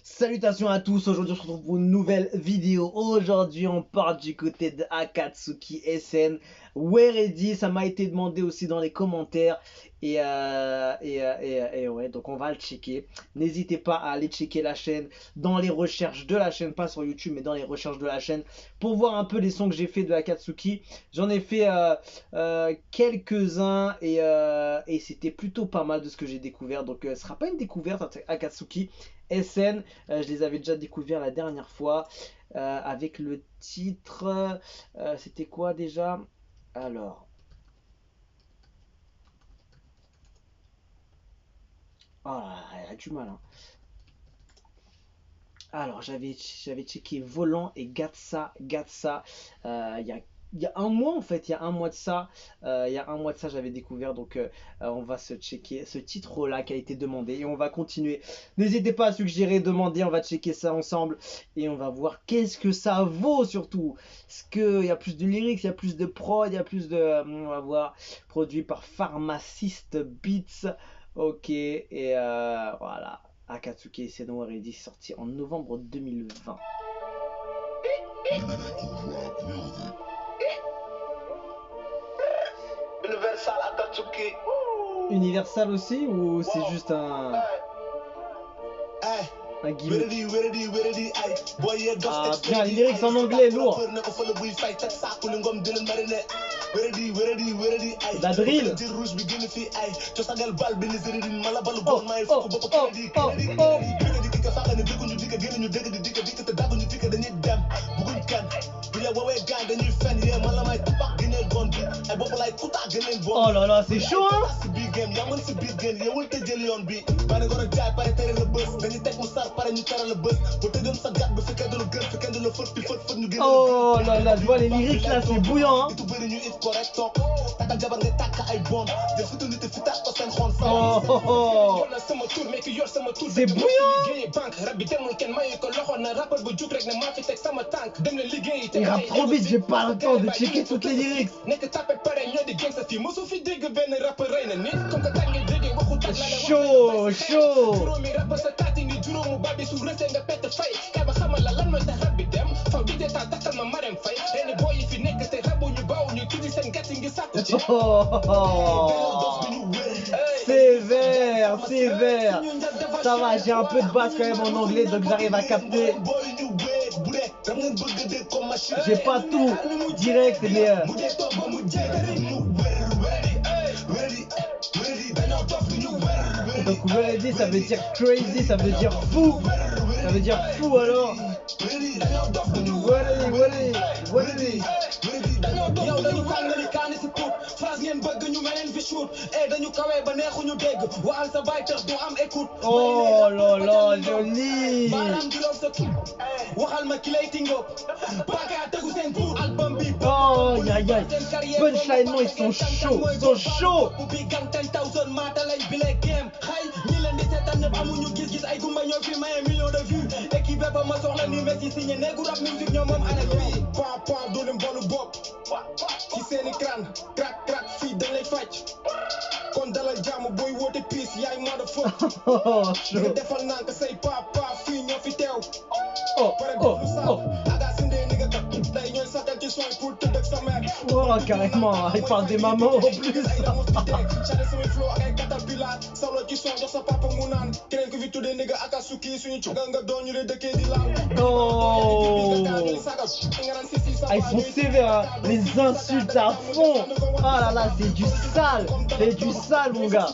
Salutations à tous, aujourd'hui on se retrouve pour une nouvelle vidéo. Aujourd'hui on part du côté de Akatsuki SN. Where Ready, ça m'a été demandé aussi dans les commentaires. Et ouais, donc on va le checker. N'hésitez pas à aller checker la chaîne dans les recherches de la chaîne, pas sur YouTube mais dans les recherches de la chaîne, pour voir un peu les sons que j'ai fait de Akatsuki. J'en ai fait quelques-uns et c'était plutôt pas mal de ce que j'ai découvert. Donc ce sera pas une découverte Akatsuki SN, je les avais déjà découverts la dernière fois avec le titre, c'était quoi déjà? Alors, elle a du mal, hein. Alors, j'avais checké Volant et Gatsa, il y a un mois en fait, il y a un mois de ça, j'avais découvert, donc on va se checker ce titre là qui a été demandé et on va continuer. N'hésitez pas à suggérer, demander, on va checker ça ensemble et on va voir qu'est-ce que ça vaut surtout. Est-ce qu'il y a plus de lyrics, il y a plus de prod, il y a plus de... on va voir, produit par Pharmacist Beats, ok, et voilà. Akatsuki SN Where Ready, sorti en novembre 2020. Universal Akatsuki. Universal aussi ou c'est juste un gimmick? Ah bien, les lyrics en anglais, lourd. La drill. Oh là là, c'est chaud, hein. Oh là là, je vois les lyrics là, c'est bouillant, hein. Oh, oh, oh. C'est bouillant. Il rappe trop vite, j'ai pas le temps de checker toutes les lyrics. Chaud, chaud. Oh, sévère, sévère. Ça va, j'ai un peu de base quand même en anglais, donc j'arrive à capter. J'ai pas tout direct, mais donc Where Ready, ça veut dire crazy, ça veut dire fou. Ça veut dire fou alors. Oh là là, joli. Oh, aïe aïe. Punchline, ils sont chauds, ils sont chauds. Oh, chaud. Oh, carrément, il parle des mamans en plus. Oh, ils sont sévères, hein. Les insultes à fond. Ah là là, c'est du sale mon gars.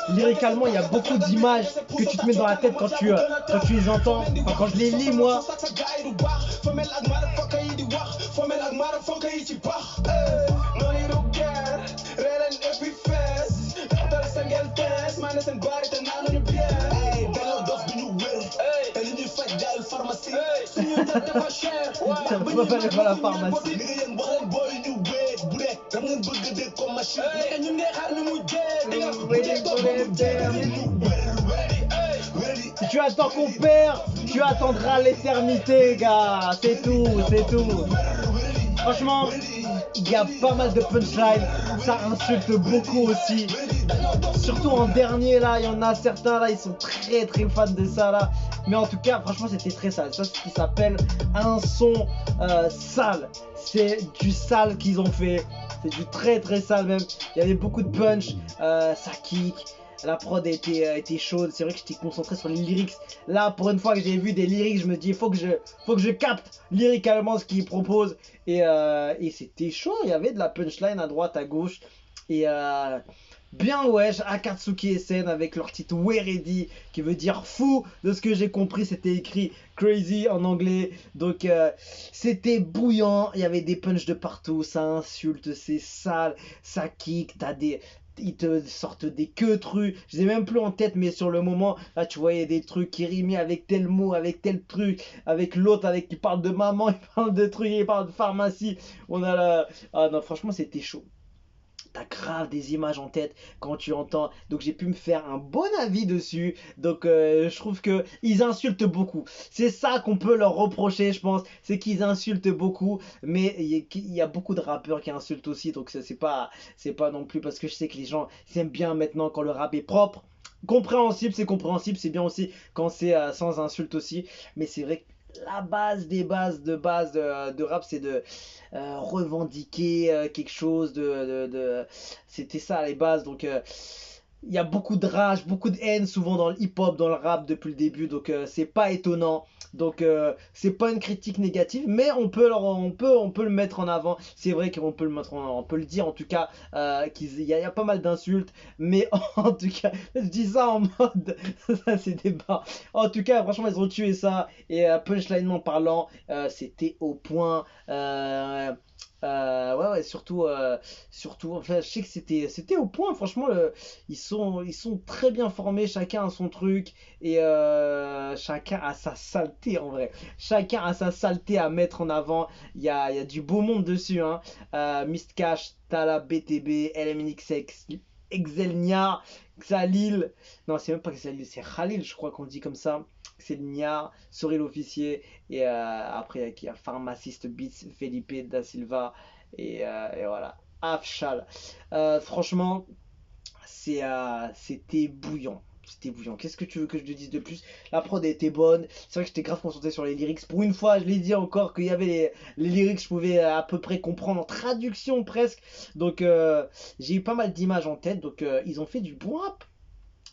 Lyricalement, il y a beaucoup d'images que tu te mets dans la tête quand tu les entends. Enfin, quand je les lis, moi. Ça peut pas aller à la pharmacie. Si tu attends qu'on perd, tu attendras l'éternité, gars. C'est tout, c'est tout. Franchement, il y a pas mal de punchlines. Ça insulte beaucoup aussi. Surtout en dernier, là, il y en a certains, là, ils sont très très fans de ça, là. Mais en tout cas, franchement, c'était très sale. Ça, c'est ce qui s'appelle un son sale. C'est du sale qu'ils ont fait. C'est du très très sale même. Il y avait beaucoup de punch. Ça kick. La prod était chaude. C'est vrai que j'étais concentré sur les lyrics. Là, pour une fois que j'ai vu des lyrics, je me dis, faut que je capte lyricalement ce qu'ils proposent. Et c'était chaud. Il y avait de la punchline à droite, à gauche. Et bien wesh, Akatsuki SN avec leur titre We're Ready qui veut dire fou. De ce que j'ai compris, c'était écrit crazy en anglais. Donc c'était bouillant, il y avait des punchs de partout, ça insulte, c'est sale, ça kick, ils te sortent des queues-trucs, je les ai même plus en tête, mais sur le moment, là tu voyais des trucs qui rimaient avec tel mot, avec tel truc, avec l'autre, avec qui parle de maman, il parle de trucs, il parle de pharmacie. On a la... Ah non, franchement, c'était chaud. T'as grave des images en tête quand tu entends. Donc j'ai pu me faire un bon avis dessus. Donc je trouve que ils insultent beaucoup. C'est ça qu'on peut leur reprocher, je pense. C'est qu'ils insultent beaucoup. Mais il y a beaucoup de rappeurs qui insultent aussi. Donc c'est pas non plus parce que je sais que les gens aiment bien maintenant quand le rap est propre. Compréhensible, c'est compréhensible. C'est bien aussi quand c'est sans insulte aussi. Mais c'est vrai que la base des bases de rap, c'est de revendiquer quelque chose c'était ça les bases. Donc il y a beaucoup de rage, beaucoup de haine souvent dans le hip-hop, dans le rap depuis le début. Donc c'est pas étonnant. Donc c'est pas une critique négative, mais on peut le mettre en avant. C'est vrai qu'on peut le mettre on peut le dire en tout cas qu'il y a pas mal d'insultes, mais en tout cas, je dis ça en mode ça c'est débat. En tout cas, franchement, ils ont tué ça et punchlinement parlant, c'était au point. Ouais, surtout, enfin, je sais que c'était au point. Franchement, ils sont très bien formés. Chacun a son truc et chacun a sa saleté en vrai. Chacun a sa saleté à mettre en avant. Il y a du beau monde dessus, hein. Mistcash, Tala, BTB, LMNXX, Exelnia, Xalil. Non, c'est même pas Xalil, c'est Khalil, je crois qu'on dit comme ça. C'est le Nia, Sorel l'officier, et après il y a Pharmacist Beats, Felipe Da Silva, et voilà, Afshal. Franchement, c'était bouillant. C'était bouillant. Qu'est-ce que tu veux que je te dise de plus? La prod était bonne. C'est vrai que j'étais grave concentré sur les lyrics. Pour une fois, je l'ai dit encore, qu'il y avait les lyrics, je pouvais à peu près comprendre en traduction presque. Donc j'ai eu pas mal d'images en tête. Donc ils ont fait du bon rap.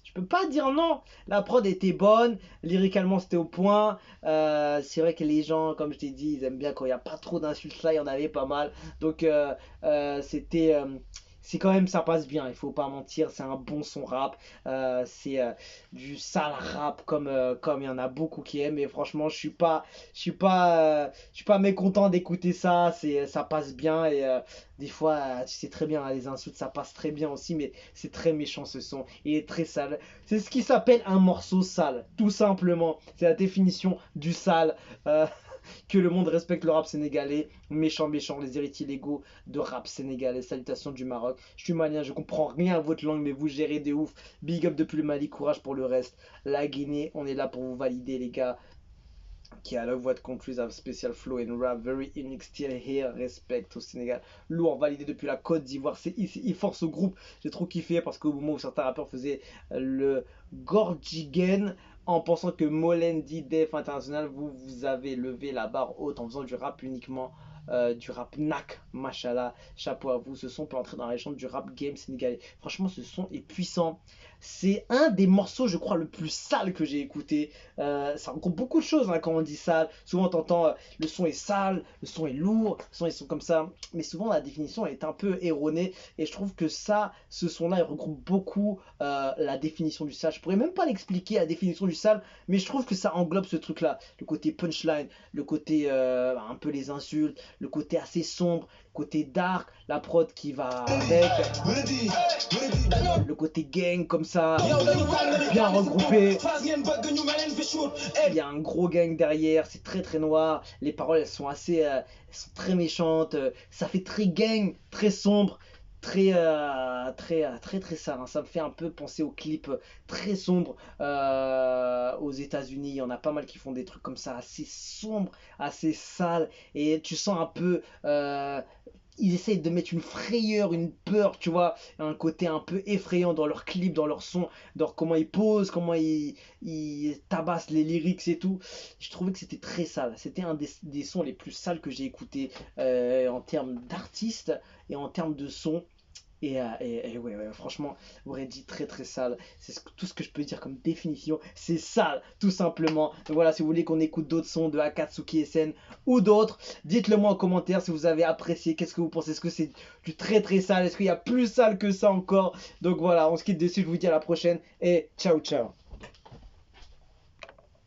Je peux pas dire non. La prod était bonne, lyricalement c'était au point. C'est vrai que les gens, comme je t'ai dit, ils aiment bien quand il n'y a pas trop d'insultes là, il y en avait pas mal. Donc c'est quand même, ça passe bien, il faut pas mentir, c'est un bon son rap. C'est du sale rap comme il y en a beaucoup qui aiment. Et franchement, je suis pas mécontent d'écouter ça. Ça passe bien et des fois, tu sais très bien, hein, les insultes, ça passe très bien aussi, mais c'est très méchant ce son. Il est très sale. C'est ce qui s'appelle un morceau sale, tout simplement. C'est la définition du sale. Euh, que le monde respecte le rap sénégalais. Méchant, méchant, les héritiers légaux de rap sénégalais. Salutations du Maroc. Je suis malien, je comprends rien à votre langue, mais vous gérez de ouf. Big up depuis le Mali, courage pour le reste. La Guinée, on est là pour vous valider, les gars. Qui a la voix de concluse, un spécial flow and rap, very unique, still here, respect au Sénégal. Lourd, validé depuis la Côte d'Ivoire, il force au groupe. J'ai trop kiffé parce qu'au moment où certains rappeurs faisaient le Gorgigen en pensant que Molendi Def International, vous avez levé la barre haute en faisant du rap uniquement. Du rap NAC, machallah, chapeau à vous. Ce son peut entrer dans la légende du rap game sénégalais. Franchement, ce son est puissant. C'est un des morceaux, je crois, le plus sale que j'ai écouté. Ça regroupe beaucoup de choses hein, quand on dit sale. Souvent, t'entends le son est sale, le son est lourd, le son ils sont comme ça. Mais souvent, la définition est un peu erronée. Et je trouve que ce son-là, il regroupe beaucoup la définition du sale. Je pourrais même pas l'expliquer, la définition du sale, mais je trouve que ça englobe ce truc-là. Le côté punchline, le côté un peu les insultes, le côté assez sombre, le côté dark, la prod qui va avec, le côté gang comme ça, bien regroupé. Il y a un gros gang derrière, c'est très très noir. Les paroles elles sont elles sont très méchantes. Ça fait très gang, très sombre. Très sale hein. Ça me fait un peu penser au clip très sombre aux États-Unis, il y en a pas mal qui font des trucs comme ça, assez sombres, assez sales, et tu sens un peu, ils essayent de mettre une frayeur, une peur, tu vois, un côté un peu effrayant dans leurs clips, dans leurs sons, dans comment ils posent, comment ils tabassent les lyrics et tout. Je trouvais que c'était très sale. C'était un des sons les plus sales que j'ai écouté en termes d'artistes et en termes de son. Et ouais, ouais, franchement, aurait dit très très sale. Tout ce que je peux dire comme définition. C'est sale, tout simplement. Donc voilà, si vous voulez qu'on écoute d'autres sons de Akatsuki SN ou d'autres, dites-le moi en commentaire si vous avez apprécié. Qu'est-ce que vous pensez? Est-ce que c'est du très très sale? Est-ce qu'il y a plus sale que ça encore? Donc voilà, on se quitte dessus. Je vous dis à la prochaine et ciao ciao.